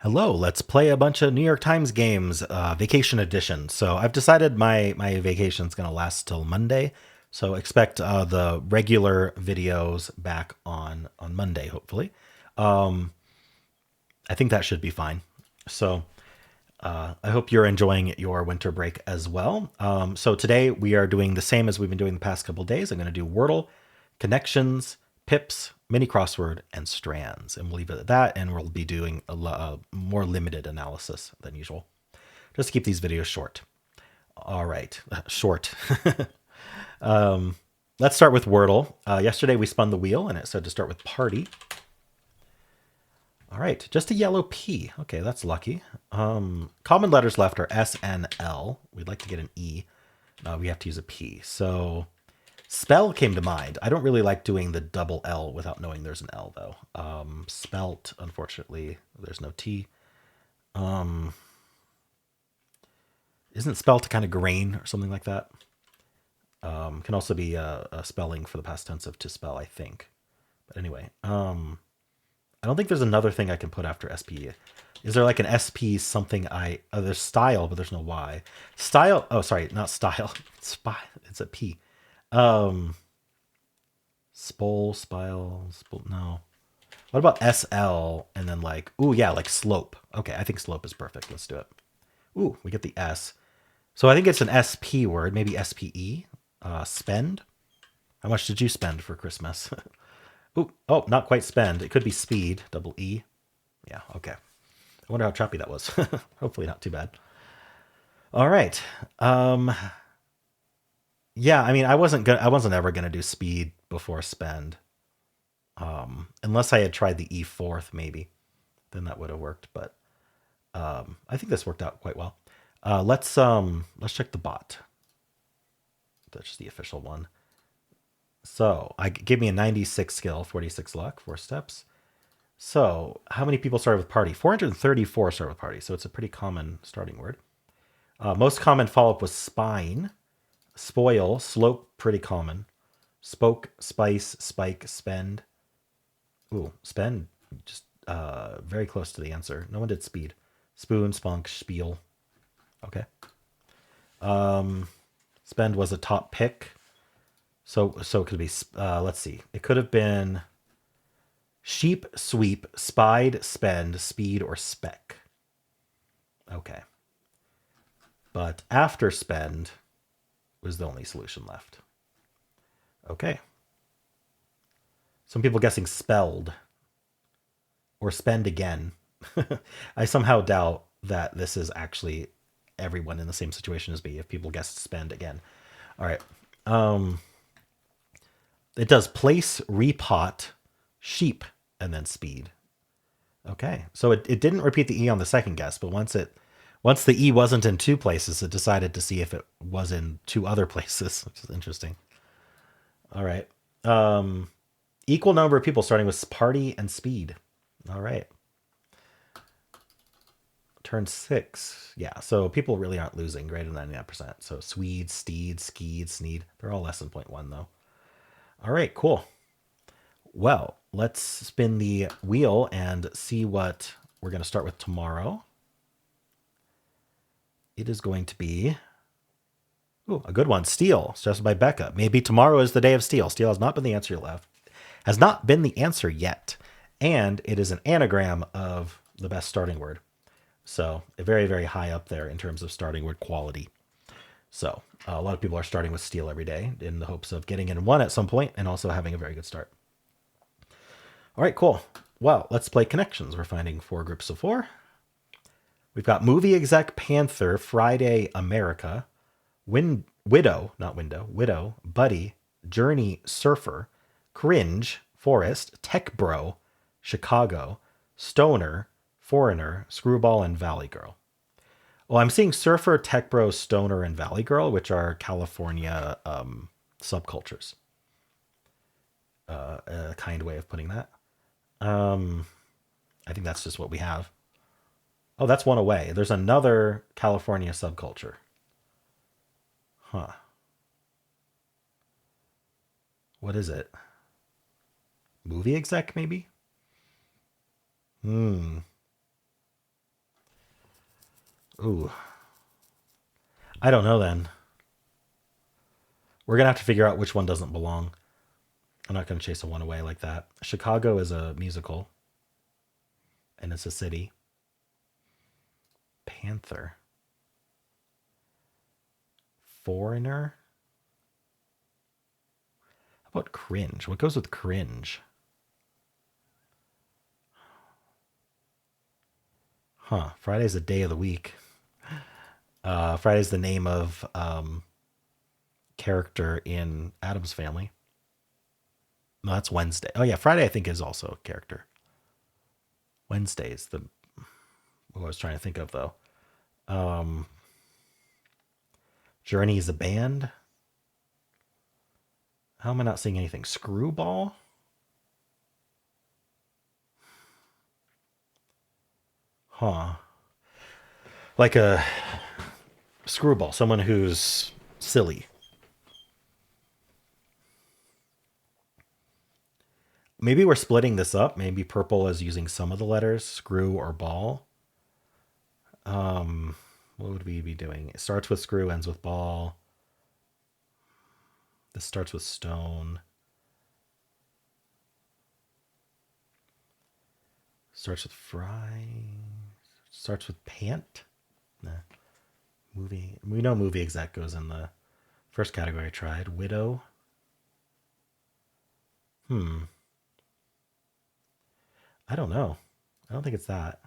Hello, let's play a bunch of New York Times games, vacation edition. So I've decided my vacation's gonna last till Monday. So expect the regular videos back on Monday, hopefully. Um, I think that should be fine. So I hope you're enjoying your winter break as well. So today we are doing the same as we've been doing the past couple days. I'm going to do Wordle, connections, pips, mini crossword, and strands, and we'll leave it at that. And we'll be doing a more limited analysis than usual, just to keep these videos short. All right, short. Let's start with Wordle. Yesterday we spun the wheel, and it said to start with party. All right, just a yellow P. Okay, that's lucky. Common letters left are S and L. We'd like to get an E. We have to use a P. So spell came to mind. I don't really like doing the double L without knowing there's an L, though. Spelt, unfortunately, there's no T. Isn't spelt kind of grain or something like that? Can also be a spelling for the past tense of to spell, I think. But anyway, I don't think there's another thing I can put after SP. Is there like an SP something there's style, but there's no Y. Style, oh, sorry, not style. Spy, it's a P. Um, no. What about SL and then like, ooh, yeah, like slope. Okay, I think slope is perfect. Let's do it. Ooh, we get the S. So I think it's an SP word, maybe SPE. Spend. How much did you spend for Christmas? Ooh, oh, not quite spend. It could be speed, double E. Yeah, okay. I wonder how choppy that was. Hopefully not too bad. All right. Yeah, I mean, I wasn't ever gonna do speed before spend. Unless I had tried the E fourth, maybe. Then that would have worked, but I think this worked out quite well. Let's check the bot. That's just the official one. So I give me a 96 skill, 46 luck, 4 steps. So how many people started with party? 434 started with party. So it's a pretty common starting word. Most common follow-up was spine, spoil, slope, pretty common. Spoke, spice, spike, spend. Ooh, spend, just very close to the answer. No one did speed. Spoon, spunk, spiel. Okay. Spend was a top pick. So it could be, let's see. It could have been sheep, sweep, spied, spend, speed, or spec. Okay. But after spend was the only solution left. Okay. Some people guessing spelled or spend again. I somehow doubt that this is actually everyone in the same situation as me if people guessed spend again. All right. It does place, repot, sheep, and then speed. Okay. So it didn't repeat the E on the second guess, but once the E wasn't in two places, it decided to see if it was in two other places, which is interesting. All right. Equal number of people starting with party and speed. All right. Turn 6. Yeah, so people really aren't losing, greater than 99%. So Swede, Steed, Skeed, Sneed, they're all less than 0.1 though. All right, cool. Well, let's spin the wheel and see what we're going to start with tomorrow. It is going to be a good one. Steel, suggested by Becca. Maybe tomorrow is the day of steel. Steel has not been the answer left. Has not been the answer yet. And it is an anagram of the best starting word. So very, very high up there in terms of starting word quality. So a lot of people are starting with steel every day in the hopes of getting in one at some point and also having a very good start. All right, cool. Well, let's play connections. We're finding 4 groups of 4. We've got movie exec, Panther, Friday, America, widow, buddy, journey, surfer, cringe, forest, tech bro, Chicago, stoner, foreigner, screwball, and valley girl. Well, I'm seeing surfer, tech bro, stoner, and valley girl, which are California subcultures. A kind way of putting that. I think that's just what we have. Oh, that's one away. There's another California subculture. Huh. What is it? Movie exec, maybe? Hmm. Ooh, I don't know then. We're going to have to figure out which one doesn't belong. I'm not going to chase a one away like that. Chicago is a musical, and it's a city. Panther. Foreigner. How about cringe? What goes with cringe? Huh. Friday's a day of the week. Friday's the name of character in Adam's Family. No, that's Wednesday. Oh yeah, Friday I think is also a character. Wednesday's the what I was trying to think of though. Um, Journey is a band. How am I not seeing anything? Screwball? Huh. Like a screwball, someone who's silly. Maybe we're splitting this up. Maybe purple is using some of the letters, screw or ball. What would we be doing? It starts with screw, ends with ball. This starts with stone. Starts with fry. Starts with pant. Nah. Movie. We know movie exec goes in the first category I tried. Widow. I don't know. I don't think it's that.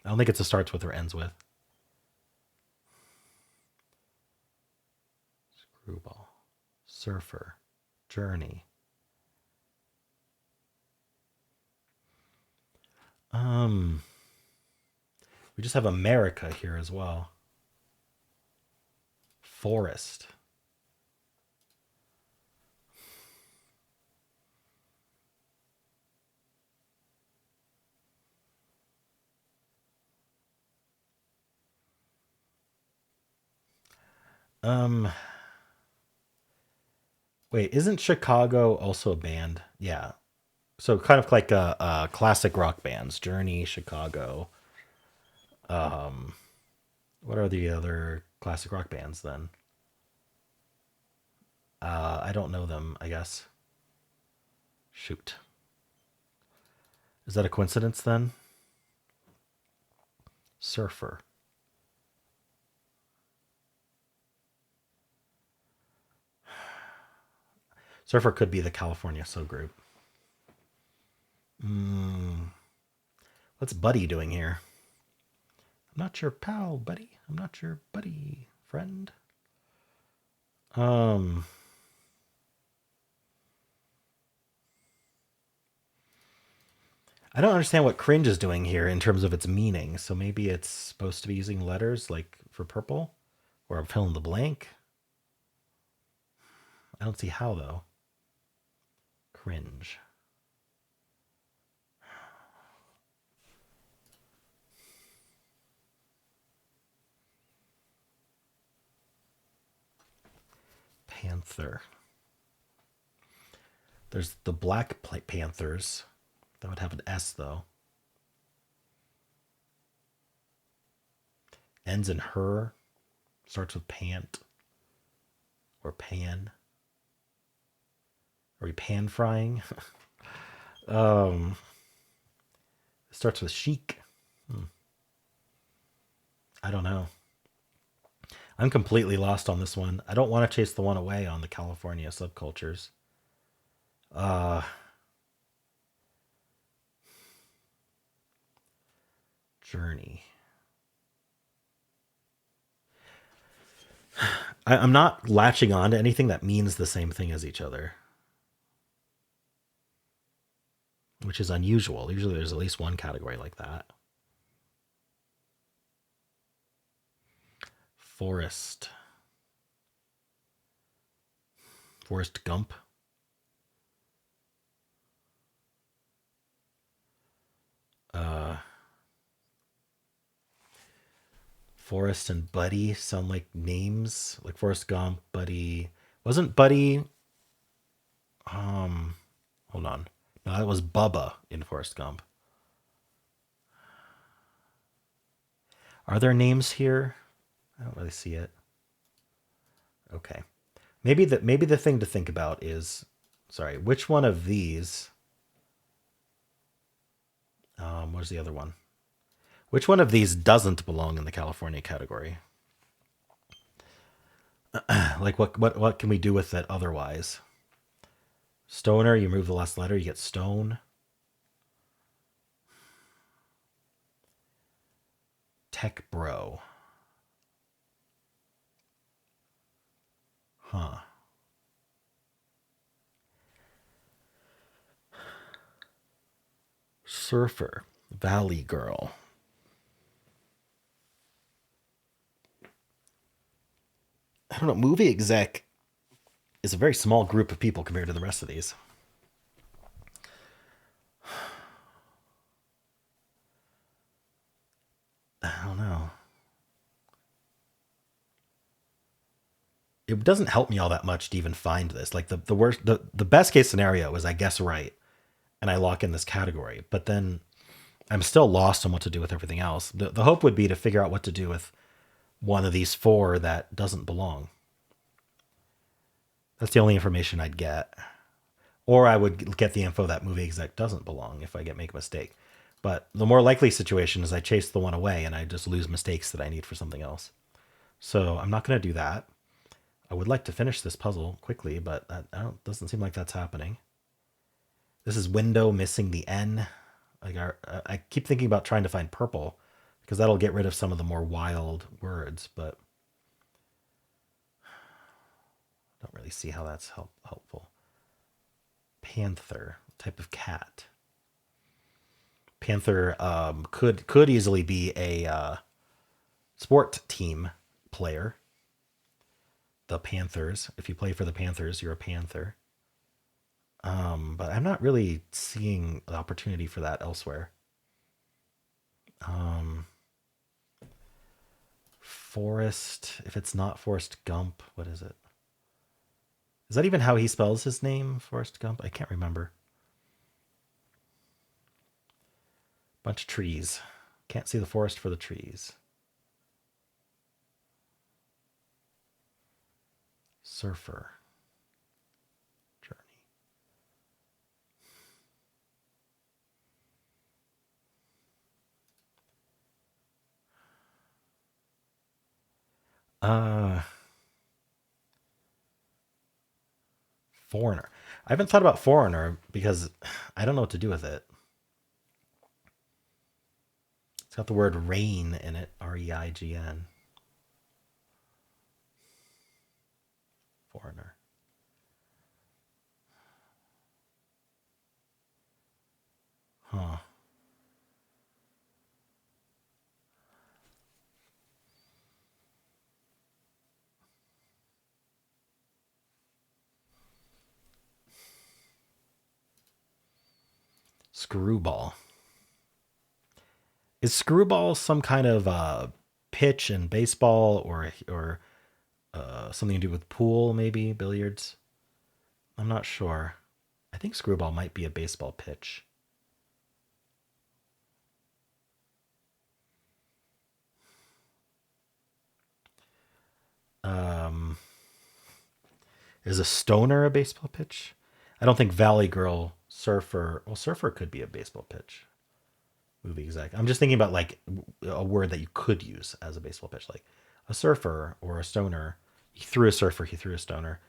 I don't think it's a starts with or ends with. Screwball. Surfer. Journey. We just have America here as well. Forest. Um, Wait, isn't Chicago also a band? Yeah. So kind of like a classic rock bands, Journey, Chicago. What are the other classic rock bands then? I don't know them, I guess. Shoot. Is that a coincidence then? Surfer. Surfer could be the California So group. What's Buddy doing here? I'm not your pal, buddy. I'm not your buddy, friend. Um, I don't understand what cringe is doing here in terms of its meaning. So maybe it's supposed to be using letters like for purple, or I'm filling the blank. I don't see how though. Cringe. Panther. There's the Black Panthers. That would have an S though. Ends in her. Starts with pant or pan. Are we pan frying? Starts with chic. I don't know. I'm completely lost on this one. I don't want to chase the one away on the California subcultures. Uh, Journey. I'm not latching on to anything that means the same thing as each other, which is unusual. Usually there's at least one category like that. Forest. Forrest Gump. Forrest and Buddy sound like names, like Forrest Gump, Buddy. Wasn't Buddy? Hold on. No, that was Bubba in Forrest Gump. Are there names here? I don't really see it. Okay. Maybe the thing to think about is, sorry, which one of these? Where's the other one? Which one of these doesn't belong in the California category? Like what can we do with it otherwise? Stoner, you remove the last letter, you get stone. Tech bro. Huh. Surfer. Valley girl. I don't know. Movie exec is a very small group of people compared to the rest of these. I don't know. It doesn't help me all that much to even find this. Like the worst, the best case scenario is I guess right and I lock in this category, but then I'm still lost on what to do with everything else. The hope would be to figure out what to do with one of these four that doesn't belong. That's the only information I'd get. Or I would get the info that movie exec doesn't belong if I make a mistake. But the more likely situation is I chase the one away and I just lose mistakes that I need for something else. So I'm not going to do that. I would like to finish this puzzle quickly, but that doesn't seem like that's happening. This is window missing the N. Like I keep thinking about trying to find purple because that'll get rid of some of the more wild words, but I don't really see how that's helpful. Panther, type of cat. Panther could easily be a sport team player. The Panthers. If you play for the Panthers, you're a Panther. But I'm not really seeing the opportunity for that elsewhere. Forrest. If it's not Forrest Gump, what is it? Is that even how he spells his name, Forrest Gump? I can't remember. Bunch of trees. Can't see the forest for the trees. Surfer. Journey. Foreigner. I haven't thought about foreigner because I don't know what to do with it. It's got the word rain in it. Reign. Foreigner. Huh. Screwball. Is screwball some kind of pitch in baseball or something to do with pool, maybe billiards? I'm not sure. I think screwball might be a baseball pitch. Um, is a stoner a baseball pitch? I don't think Valley Girl, Surfer. Well, Surfer could be a baseball pitch. Movie exact. I'm just thinking about like a word that you could use as a baseball pitch, like a surfer or a stoner. He threw a surfer. He threw a stoner.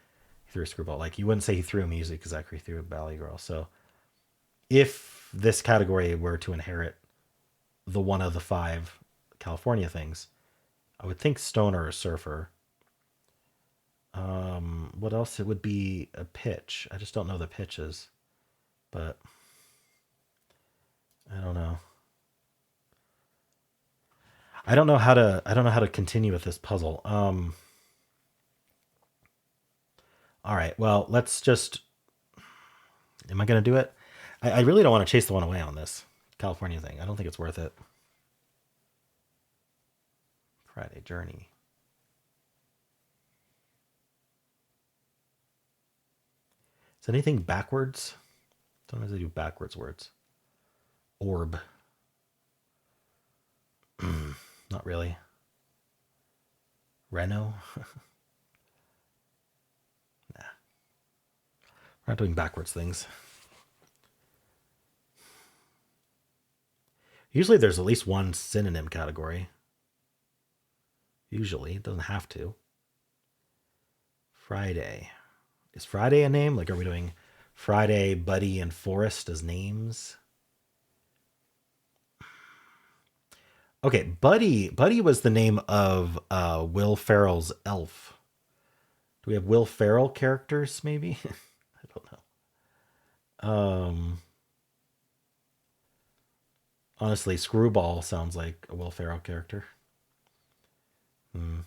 He threw a screwball. Like you wouldn't say he threw a music exec. He threw a Valley Girl. So if this category were to inherit the one of the five California things, I would think stoner or surfer. What else? It would be a pitch. I just don't know the pitches, but I don't know. I don't know how to continue with this puzzle. All right. Well, let's just. Am I gonna do it? I really don't want to chase the one away on this California thing. I don't think it's worth it. Friday Journey. Is anything backwards? Sometimes they do backwards words. Orb. Not really. Renault? Nah. We're not doing backwards things. Usually there's at least one synonym category. Usually. It doesn't have to. Friday. Is Friday a name? Like, are we doing Friday, Buddy, and Forrest as names? Okay, Buddy. Buddy was the name of Will Ferrell's elf. Do we have Will Ferrell characters? Maybe I don't know. Honestly, Screwball sounds like a Will Ferrell character. Hmm.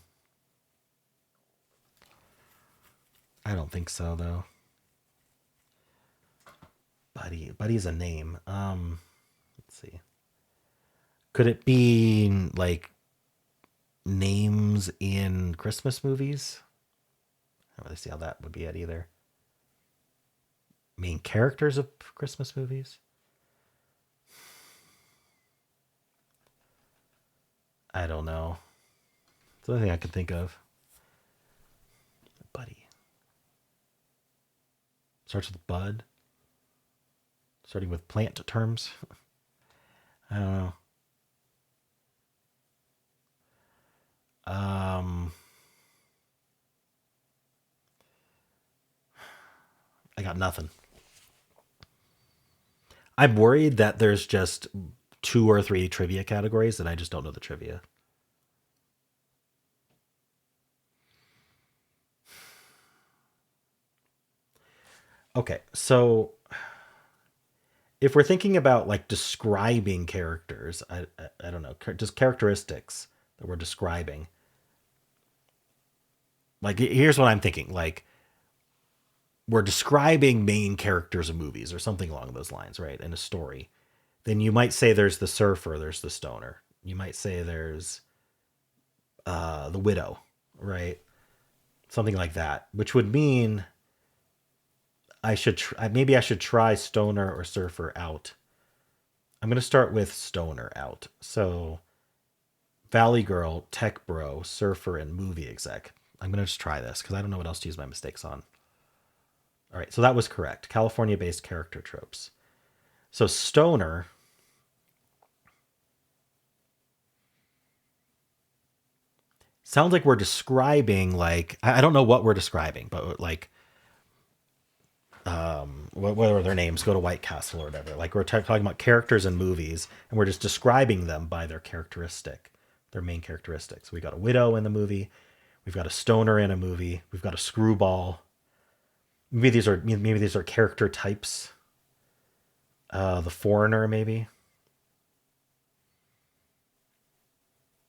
I don't think so though. Buddy. Buddy's a name. Let's see. Could it be like names in Christmas movies? I don't really see how that would be it either. Main characters of Christmas movies? I don't know. It's the only thing I can think of. Buddy. Starts with bud. Starting with plant terms. I don't know. Um, I got nothing. I'm worried that there's just two or three trivia categories and I just don't know the trivia. Okay, so if we're thinking about like describing characters, I don't know, just characteristics that we're describing. Like here's what I'm thinking. Like we're describing main characters of movies or something along those lines, right? In a story. Then you might say there's the surfer, there's the stoner. You might say there's the widow, right? Something like that, which would mean maybe I should try stoner or surfer out. I'm going to start with stoner out. So Valley Girl, tech bro, surfer, and movie exec. I'm going to just try this because I don't know what else to use my mistakes on. All right, so that was correct. California-based character tropes. So stoner. Sounds like we're describing like I don't know what we're describing, but like what are their names? Go to White Castle or whatever. Like we're talking about characters in movies, and we're just describing them by their characteristic, their main characteristics. We got a widow in the movie. We've got a stoner in a movie. We've got a screwball. Maybe these are character types. The foreigner, maybe.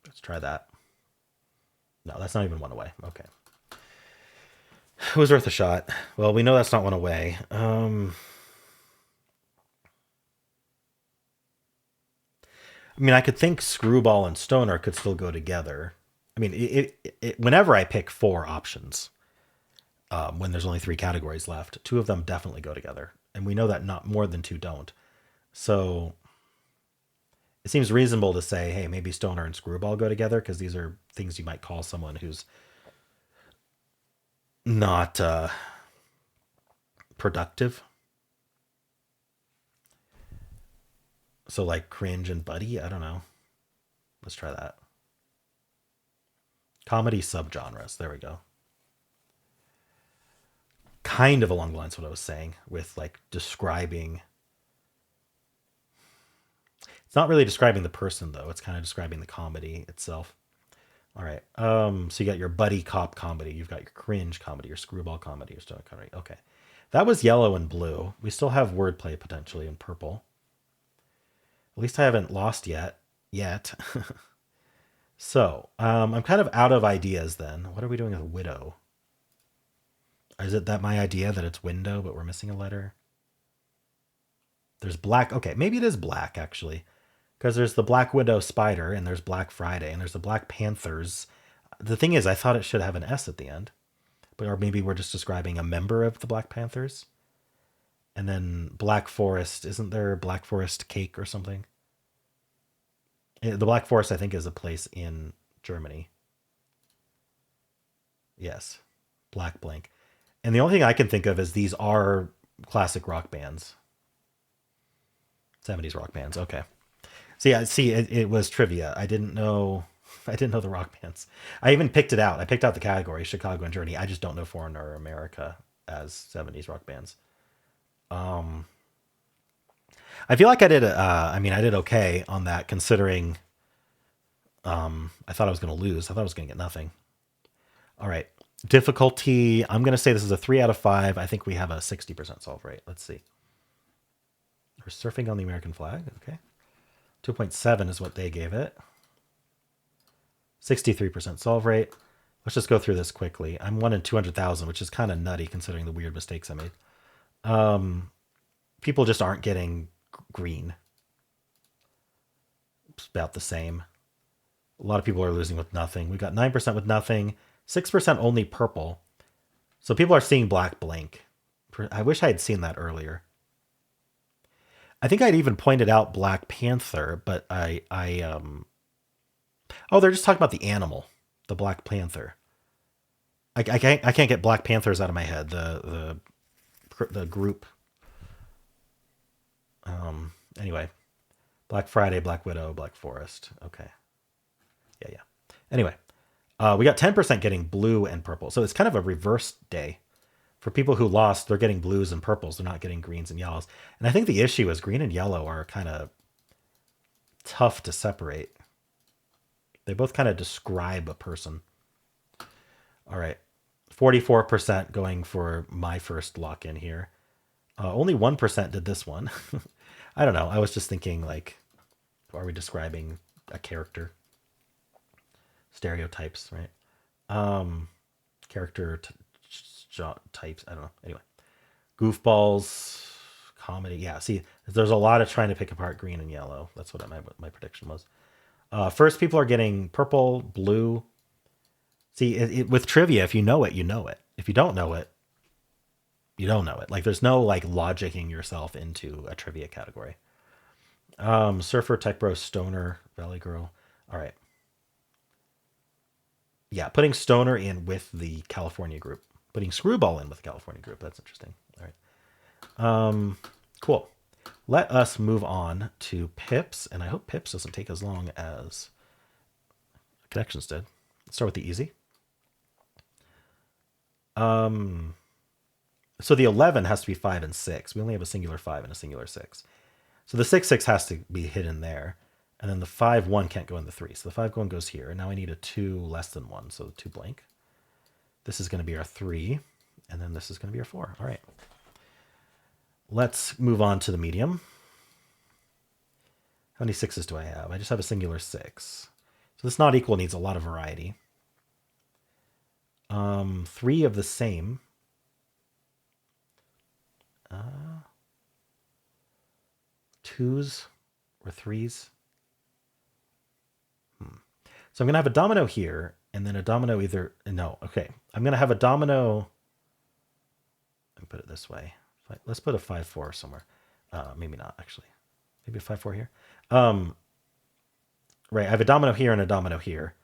Let's try that. No, that's not even one away. Okay. It was worth a shot. Well, we know that's not one away. I mean, I could think Screwball and Stoner could still go together. I mean, whenever I pick four options, when there's only three categories left, two of them definitely go together. And we know that not more than two don't. So it seems reasonable to say, hey, maybe Stoner and Screwball go together because these are things you might call someone who's not productive. So like cringe and buddy, I don't know. Let's try that. Comedy subgenres. There we go. Kind of along the lines of what I was saying with like describing. It's not really describing the person though. It's kind of describing the comedy itself. All right. So you got your buddy cop comedy. You've got your cringe comedy, your screwball comedy, your stoner comedy. Okay. That was yellow and blue. We still have wordplay potentially in purple. At least I haven't lost yet. Yet. So I'm kind of out of ideas then. What are we doing with widow? Is it that my idea that it's window, but we're missing a letter? There's black. Okay, maybe it is black actually, because there's the Black Widow spider, and there's Black Friday, and there's the Black Panthers. The thing is, I thought it should have an S at the end, but or maybe we're just describing a member of the Black Panthers. And then Black Forest. Isn't there Black Forest cake or something? The Black Forest, I think, is a place in Germany. Yes, Black Blank. And the only thing I can think of is these are classic rock bands, 70s rock bands. Okay. So yeah, see, it was trivia. I didn't know. I didn't know the rock bands. I even picked it out. I picked out the category Chicago and Germany. I just don't know foreign or America as 70s rock bands. Um, I feel like I did. I mean, I did okay on that, considering I thought I was going to lose. I thought I was going to get nothing. All right, difficulty. I'm going to say this is a 3 out of 5. I think we have a 60% solve rate. Let's see. We're surfing on the American flag. Okay, 2.7 is what they gave it. 63% solve rate. Let's just go through this quickly. I'm 1 in 200,000, which is kind of nutty considering the weird mistakes I made. People just aren't getting green. It's about the same. A lot of people are losing with nothing. We got 9% with nothing, 6% only purple. So people are seeing black blank. I wish I had seen that earlier. I think I'd even pointed out Black Panther, but oh, they're just talking about the animal, the Black Panther. I can't get Black Panthers out of my head. The group. Anyway, Black Friday, Black Widow, Black Forest. Okay. Yeah. Anyway, we got 10% getting blue and purple. So it's kind of a reverse day. For people who lost, they're getting blues and purples. They're not getting greens and yellows. And I think the issue is green and yellow are kind of tough to separate. They both kind of describe a person. All right. 44% going for my first lock in here. Only 1% did this one. I don't know. I was just thinking, like, are we describing a character? Stereotypes, right? Character types. I don't know. Anyway, goofballs, comedy. Yeah. See, there's a lot of trying to pick apart green and yellow. That's what my prediction was. First, people are getting purple, blue. See, with trivia, if you know it, you know it. If you don't know it, you don't know it. Like, there's no like logicking yourself into a trivia category. Surfer, tech bro, stoner, valley girl. All right. Yeah, putting stoner in with the California group. Putting screwball in with the California group. That's interesting. All right. Cool. Let us move on to Pips, and I hope Pips doesn't take as long as Connections did. Let's start with the easy. So the 11 has to be 5 and 6. We only have a singular 5 and a singular 6. So the 6 has to be hidden there. And then the 5 1 can't go in the 3. So the 5 1 goes here. And now I need a 2 less than 1. So the 2 blank. This is going to be our 3. And then this is going to be our 4. All right. Let's move on to the medium. How many 6s do I have? I just have a singular 6. So this not equal needs a lot of variety. 3 of the same. Twos or 3s. So I'm going to have a domino here, and then a domino either... No, okay. I'm going to have a domino... Let me put it this way. Let's put a 5-4 somewhere. Maybe not, actually. Maybe a 5-4 here. Right, I have a domino here and a domino here.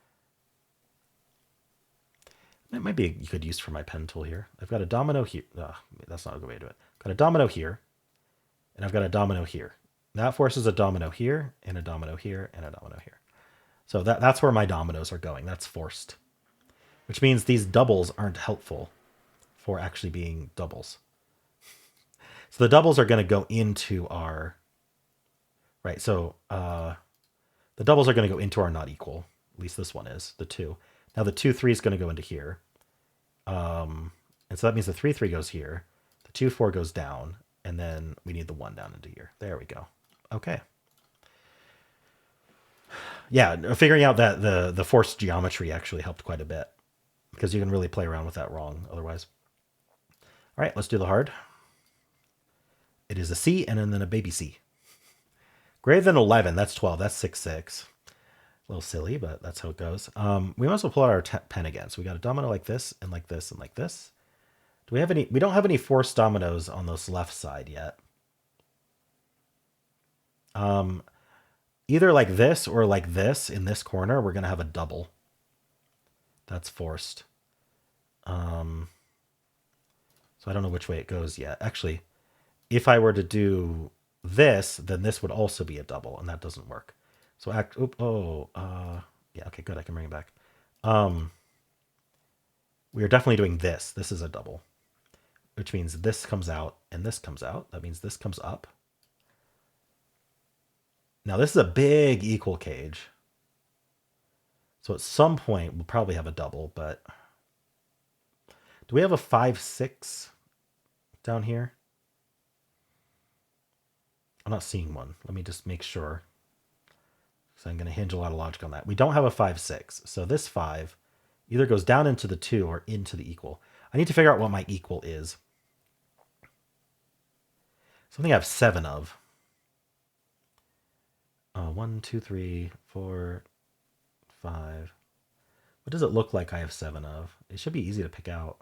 That might be you could use for my pen tool here. I've got a domino here. That's not a good way to do it. Got a domino here, and I've got a domino here. That forces a domino here, and a domino here, and a domino here. So that's where my dominoes are going. That's forced. Which means these doubles aren't helpful for actually being doubles. So the doubles are going to go into our... Right, so the doubles are going to go into our not equal. At least this one is, the 2. Now the 2-3 is going to go into here. And so that means the 3-3 goes here. The 2-4 goes down. And then we need the 1 down into here. There we go. Okay. Yeah, figuring out that the forced geometry actually helped quite a bit. Because you can really play around with that wrong otherwise. All right, let's do the hard. It is a C and then a baby C. Greater than 11, that's 12. That's 6-6. A little silly, but that's how it goes. We might as well pull out our pen again. So we got a domino like this and like this and like this. Do we have any? We don't have any forced dominoes on this left side yet. Either like this or like this in this corner, we're going to have a double. That's forced. So I don't know which way it goes yet. Actually, if I were to do this, then this would also be a double, and that doesn't work. So yeah, okay, good. I can bring it back. We are definitely doing this. This is a double, which means this comes out and this comes out. That means this comes up. Now this is a big equal cage. So at some point we'll probably have a double, but do we have a 5-6 down here? I'm not seeing one. Let me just make sure. So I'm going to hinge a lot of logic on that. We don't have a 5-6. So this 5 either goes down into the 2 or into the equal. I need to figure out what my equal is. Something I have 7 of. 1, 2, 3, 4, 5. What does it look like I have 7 of? It should be easy to pick out.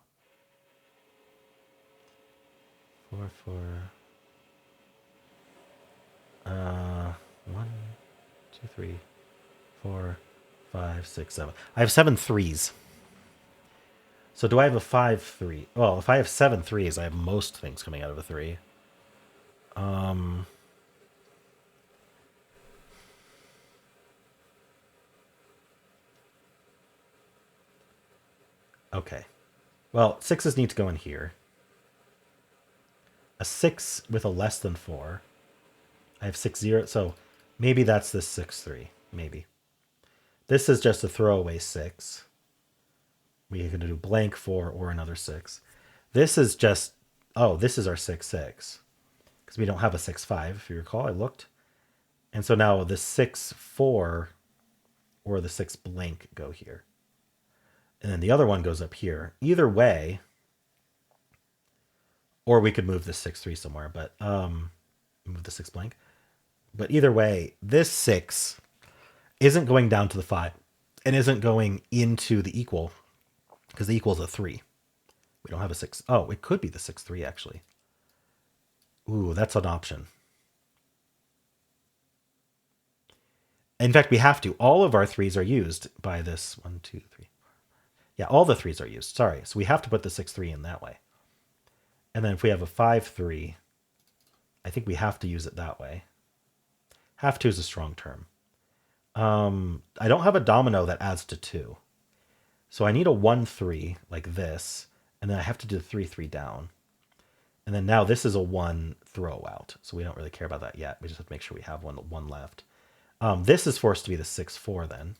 4, 4. 1, 2, 3, 4, 5, 6, 7. I have 7 threes. So do I have a 5-3? Well, if I have 7 threes, I have most things coming out of a 3. Okay. Well, 6s need to go in here. A 6 with a less than 4. I have 6, 0. So maybe that's this 6-3. Maybe. This is just a throwaway 6. We can do blank 4 or another 6. This is just, oh, this is our 6-6. Because we don't have a 6-5, if you recall. I looked. And so now the 6-4 or the 6 blank go here. And then the other one goes up here. Either way, or we could move the 6-3 somewhere, but move the 6 blank. But either way, this 6 isn't going down to the 5 and isn't going into the equal because the equal is a 3. We don't have a 6. Oh, it could be the 6-3 actually. Ooh, that's an option. In fact, we have to. All of our 3s are used by this 1, 2, 3. Yeah, all the 3s are used. Sorry. So we have to put the 6-3 in that way. And then if we have a 5-3, I think we have to use it that way. Have to is a strong term. I don't have a domino that adds to 2. So I need a 1-3 like this. And then I have to do the 3-3 down. And then now this is a 1 throw out. So we don't really care about that yet. We just have to make sure we have one left. This is forced to be the 6-4 then.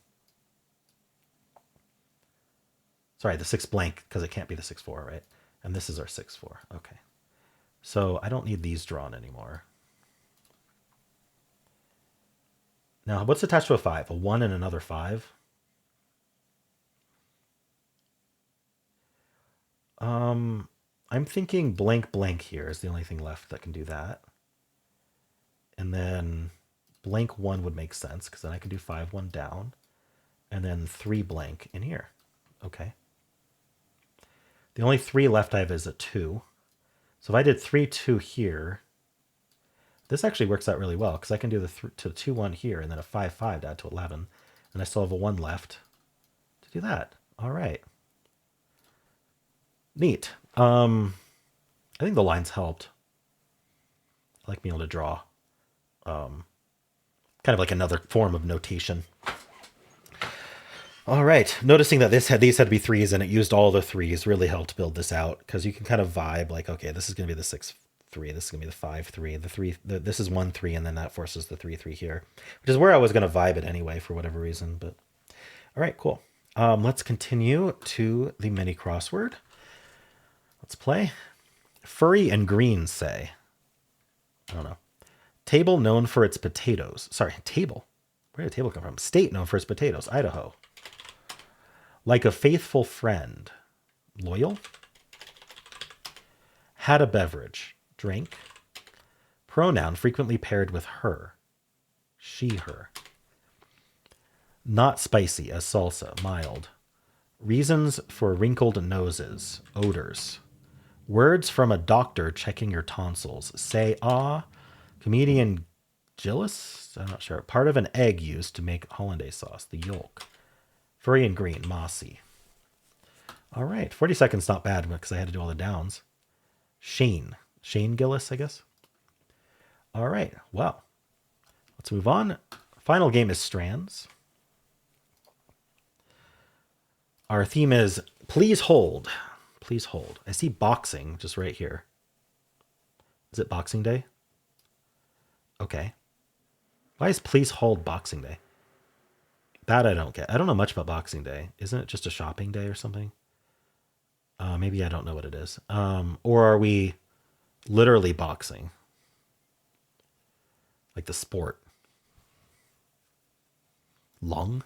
Sorry, the 6 blank, because it can't be the 6-4, right? And this is our 6-4. Okay. So I don't need these drawn anymore. Now, what's attached to a 5? A 1 and another 5? I'm thinking blank blank here is the only thing left that can do that. And then blank 1 would make sense, because then I can do 5-1 down. And then 3 blank in here. Okay. The only 3 left I have is a 2. So if I did 3-2 here, this actually works out really well, because I can do the 2-1 here and then a 5-5 to add to 11. And I still have a 1 left to do that. All right. Neat. I think the lines helped. I like being able to draw. Kind of like another form of notation. All right. Noticing that these had to be 3s and it used all the 3s really helped build this out, because you can kind of vibe like, okay, this is going to be the 6-3, this is going to be the 5-3, this is 1-3, and then that forces the 3-3 here, which is where I was going to vibe it anyway for whatever reason. But all right, cool. Let's continue to the mini crossword. Let's play. Furry and green say, I don't know. Table known for its potatoes. Sorry, table. Where did table come from? State known for its potatoes. Idaho. Like a faithful friend. Loyal. Had a beverage. Drink. Pronoun frequently paired with her. She, her. Not spicy as salsa. Mild. Reasons for wrinkled noses. Odors. Words from a doctor checking your tonsils. Say ah. Comedian Gillis? I'm not sure. Part of an egg used to make hollandaise sauce. The yolk. Furry and green. Mossy. All right. 40 seconds, not bad because I had to do all the downs. Shane. Shane Gillis, I guess. All right. Well, let's move on. Final game is Strands. Our theme is please hold. Please hold. I see boxing just right here. Is it Boxing Day? Okay. Why is please hold Boxing Day? That I don't get. I don't know much about Boxing Day. Isn't it just a shopping day or something? Maybe I don't know what it is. Or are we literally boxing? Like the sport. Lung?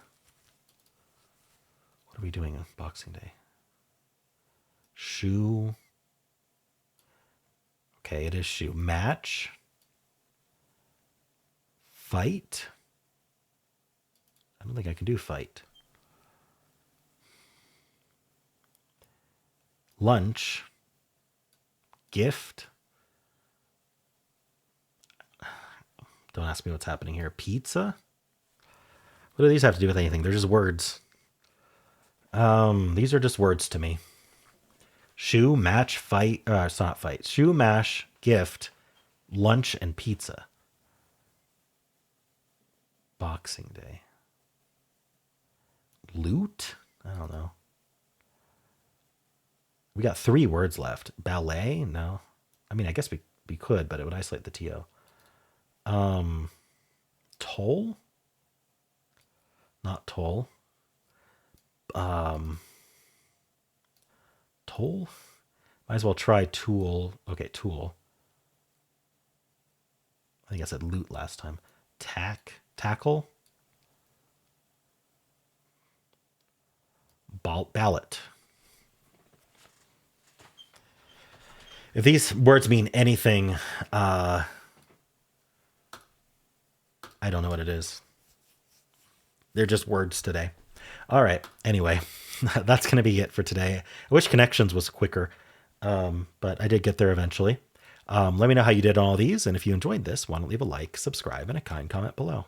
What are we doing on Boxing Day? Shoe. Okay, it is shoe. Match. Fight. I don't think I can do fight. Lunch. Gift. Don't ask me what's happening here. Pizza. What do these have to do with anything? They're just words. These are just words to me. Shoe, match, fight. It's not fight. Shoe, mash, gift, lunch, and pizza. Boxing Day. Loot? I don't know. We got 3 words left. Ballet? No. I mean, I guess we could, but it would isolate the TO. Toll? Not toll. Toll? Might as well try tool. Okay, tool. I think I said loot last time. Tackle? Ballot. If these words mean anything, I don't know what it is. They're just words today. All right. Anyway, that's going to be it for today. I wish Connections was quicker, but I did get there eventually. Let me know how you did on all these. And if you enjoyed this, why don't leave a like, subscribe, and a kind comment below.